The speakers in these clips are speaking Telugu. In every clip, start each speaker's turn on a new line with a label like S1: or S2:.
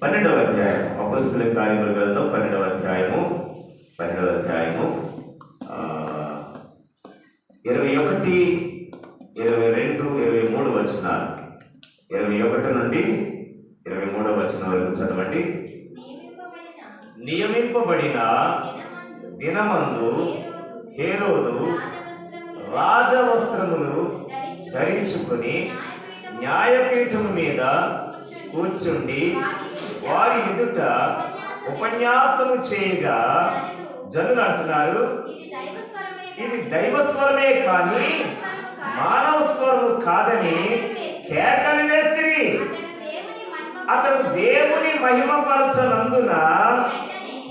S1: 12వ అధ్యాయం అపొస్తలుల కార్యముల గ్రంథం 12వ అధ్యాయము 21, 22, 23 వచనాలు. 21 నుండి 23వ వచనం వరకు చదవండి. నియమింపబడిన దినమందు హేరోదు రాజవస్త్రములు ధరించుకొని న్యాయపీఠం మీద కూర్చుండి వారి ఎదుట ఉపన్యాసము చేయగా జనులు అంటున్నారు, ఇది దైవస్వరమే కానీ మానవ స్వరము కాదని కేకలు వేసిరి. అతడు దేవుని మహిమపరచనందున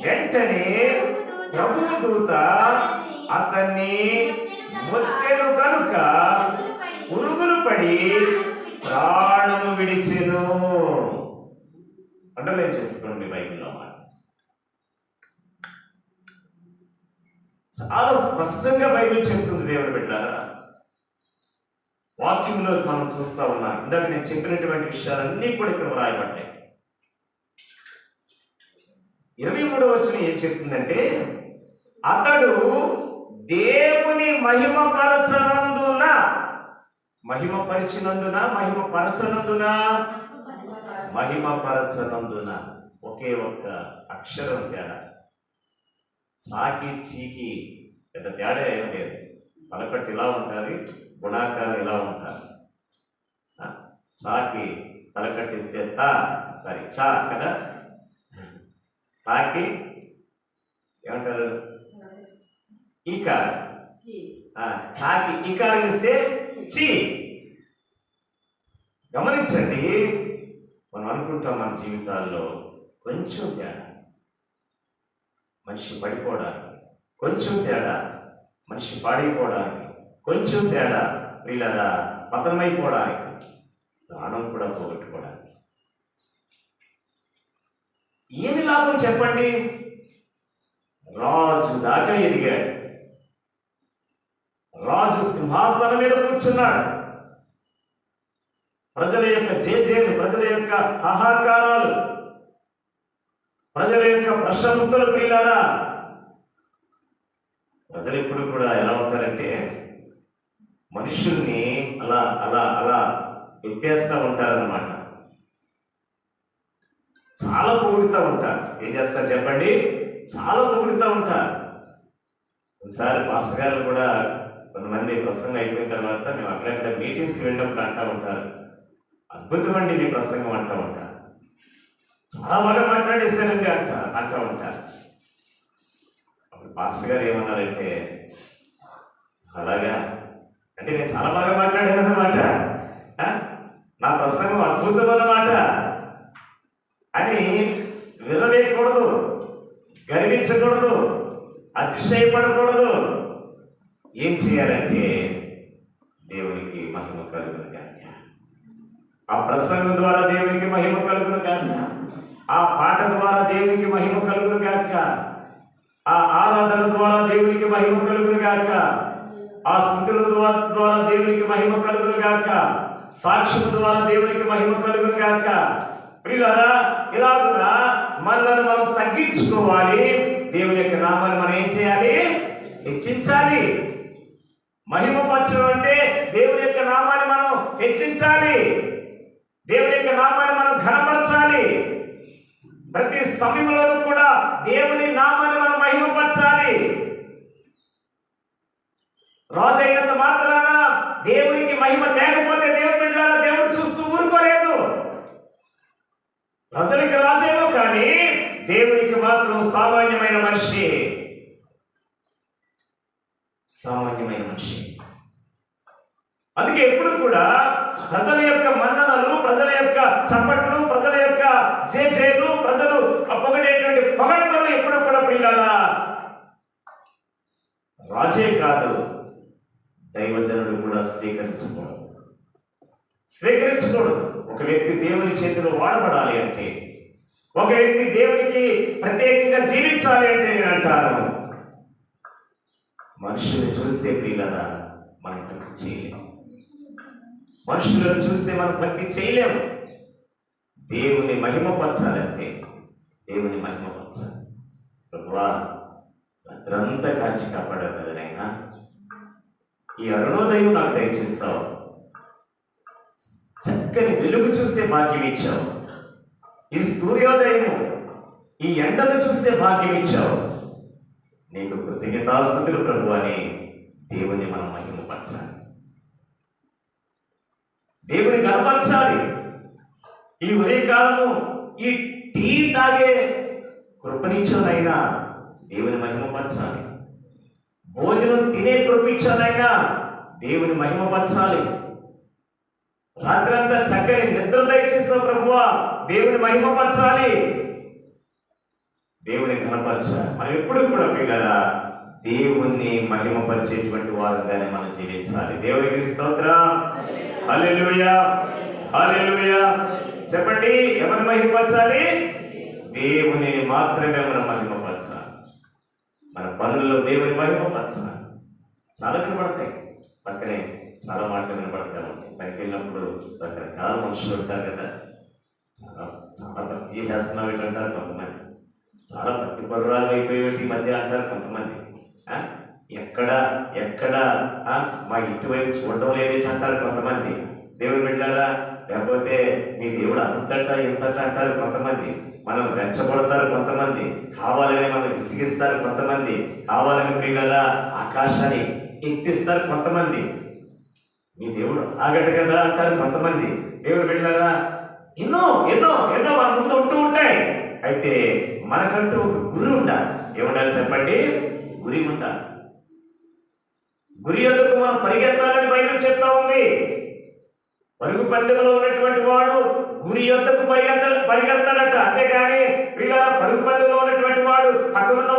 S1: వెంటనే ప్రభువు దూత అతన్ని మొత్తెను కనుక పురుగులు పడి ప్రాణము విడిచెను. అండర్లైన్ చేసుకోండి బైబిల్లో మాట. చాలా స్పష్టంగా బైబిల్ చెప్తుంది దేవుని బిడ్డలారా. వాక్యంలో మనం చూస్తా ఉన్నాం. ఇందాక నేను చెప్పినటువంటి విషయాలన్నీ కూడా ఇక్కడ వ్రాయబడ్డాయి. 23వ వచనం ఏం చెప్తుందంటే, అతడు దేవుని మహిమపరచనందున ఒకే ఒక్క అక్షరం తేడా. చాకి చీకి పెద్ద తేడా ఏం లేదు. తలకట్టు ఇలా ఉంటుంది, గుణాకారం ఇలా ఉంటారు. చాకి తలకట్టిస్తే చా కదా, తాకి ఏమంటారు ఈకారం, చాకి ఈకారం ఇస్తే చీ. గమనించండి, మనం అనుకుంటాం మన జీవితాల్లో కొంచెం తేడా మనిషి పడిపోవడానికి, కొంచెం తేడా మనిషి పాడైపోవడానికి, కొంచెం తేడా వీళ్ళరా పతనమైపోవడానికి, ప్రాణం కూడా పోగొట్టుకోవడానికి. ఏమి లాభం చెప్పండి? రాజు దాకా ఎదిగాడు, రాజు సింహాసనం మీద కూర్చున్నాడు. ప్రజల యొక్క జేజేలు, ప్రజల యొక్క హాహాకారాలు, ప్రజల యొక్క ప్రశంసలు ప్రియులారా. ప్రజలు ఎప్పుడు కూడా ఎలా ఉంటారంటే మనుషుల్ని అలా అలా అలా ఎత్తేస్తూ ఉంటారన్నమాట. చాలా పొగుడుతూ ఉంటారు. ఏం చేస్తారు చెప్పండి? చాలా పొగుడుతూ ఉంటారు. ఒకసారి మాస్టర్ గారు కూడా కొంతమంది ప్రసంగం అయిపోయిన తర్వాత మేము అక్కడక్కడ మీటింగ్స్ వెళ్ళినప్పుడు అంటూ ఉంటారు, అద్భుతమండి మీ ప్రసంగం అంటూ ఉంటారు, చాలా బాగా మాట్లాడేస్తారండి అంటూ ఉంటారు. అప్పుడు మాస్టర్ గారు ఏమన్నారంటే, అలాగా అంటే నేను చాలా బాగా మాట్లాడాను అన్నమాట, నా ప్రసంగం అద్భుతం అన్నమాట అని విరవేయకూడదు, గర్వించకూడదు, అతిశయపడకూడదు. ఏం చేయాలంటే దేవునికి మహిమ కలుగును గాక, ఆ ప్రసంగం ద్వారా దేవునికి మహిమ కలుగును గాక, ఆ పాట ద్వారా దేవునికి మహిమ కలుగును గాక, ఆ ఆరాధన ద్వారా దేవునికి మహిమ కలుగును గాక, ఆ స్తుతుల ద్వారా దేవునికి మహిమ కలుగును గాక, సాక్ష్యం ద్వారా దేవునికి మహిమ కలుగును గాక. ప్రియులారా, ఇలాగునా మనల్ని మనం తగ్గించుకోవాలి. దేవుని యొక్క నామాన్ని మనం ఏం చేయాలి? హెచ్చించాలి. మహిమపరచడం అంటే దేవుని యొక్క నామాన్ని మనం హెచ్చించాలి, దేవుని యొక్క నామాన్ని మనం ఘనపరచాలి. ప్రతి సమయంలో కూడా దేవుని నామాన్ని మనం మహిమపరచాలి. రాజు అయినంత మాత్రాన దేవునికి మహిమ తేకపోతే దేవుడు చూస్తూ ఊరుకోలేదు. ప్రజలకి రాజేమో కానీ దేవునికి మాత్రం సామాన్యమైన మనిషి. అందుకే ఎప్పుడు కూడా ప్రజల యొక్క మన్ననలు, ప్రజల యొక్క చప్పట్లు, ప్రజల యొక్క జేజేలు, ప్రజలు పొగడేటువంటి పొగడ్తలు ఎప్పుడు కూడా ప్రియులారా రాజే కాదు దైవజనుడు కూడా స్వీకరించకూడదు. ఒక వ్యక్తి దేవుని చేతిలో వాడబడాలి అంటే, ఒక వ్యక్తి దేవునికి ప్రత్యేకంగా జీవించాలి అంటే నేను అంటాను, మనుషులను చూస్తే ప్రియులారా మనం భక్తి చేయలేము. మనుషులను చూస్తే మనం భక్తి చేయలేము. దేవుని మహిమపరచాలంటే దేవుని మహిమపరచాలి. ప్రభువా, రాత్రంతా కాచి కాపాడావు కదా నాయనా, ఈ అరుణోదయం నాకు దయచేస్తావు, చక్కని వెలుగు చూసే భాగ్యం ఇచ్చావు, ఈ సూర్యోదయము ఈ ఎండను చూసే భాగ్యం ఇచ్చావు. నీకు కృతజ్ఞతాస్తుతులు ప్రభు అని దేవుని మనం మహిమపరచాలి, దేవుని కనపరచాలి. ఈ ఉదయకాలము ఈ టీ తాగే కృపనిచ్చానైనా దేవుని మహిమపరచాలి, భోజనం తినే కృపించానైనా దేవుని మహిమపరచాలి. రాత్రంతా చక్కని నిద్ర దయచేస్తావు ప్రభువా, దేవుని మహిమపరచాలి, దేవుని ఘనపరచాలి. మనం ఎప్పుడు కూడా పిల్లల దేవుణ్ణి మహిమపరిచేటువంటి వారుగానే మనం జీవించాలి. దేవునికి స్తోత్రం, హల్లెలూయా, హల్లెలూయా. చెప్పండి, ఎవరిని మహిమపరచాలి? దేవుని మాత్రమే మనం మహిమపరచాలి. మన పనుల్లో దేవుని మహిమపరచాలి. చాలా వినపడతాయి, పక్కనే చాలా మాటలు వినపడతా ఉంటాయి. పైకి వెళ్ళినప్పుడు రకరకాల మనుషులు ఉంటారు కదా, చాలా చాలా భక్తి చేస్తున్నావు ఏంటంటారు కొంతమంది, చాలా భక్తి పరురాలు అయిపోయేటి ఈ మధ్య అంటారు కొంతమంది. ఎక్కడ ఎక్కడ మా ఇంటి వైపు చూడడం లేదేంటి అంటారు కొంతమంది. దేవుని బిడ్డలారా, లేకపోతే మీ దేవుడు అంతటా ఇంతటా అంటారు కొంతమంది. మనం రెచ్చగొడతారు కొంతమంది, కావాలని మనం విసిగిస్తారు కొంతమంది, కావాలని పిల్లల ఆకాశాన్ని ఎత్తిస్తారు కొంతమంది. మీ దేవుడు ఆగట కదా అంటారు కొంతమంది. దేవుడు బిడ్డలారా, ఎన్నో ఎన్నో ఎన్నో మన ముందు ఉంటూ ఉంటాయి. అయితే మనకంటూ ఒక గురి ఉండాలి. ఏముండాలి చెప్పండి? గురి ఉండాలి. గురి ఎందుకు మనం పరిగెత్తాలని బైబిల్ చెప్తా ఉంది. పరుగు పందెంలో ఉన్నటువంటి వాడు గురి యొద్దకు పరిగెడతాడట. అంతేగాని వీళ్ళ పరుగు పందెంలో ఉన్నటువంటి వాడు పక్కనున్న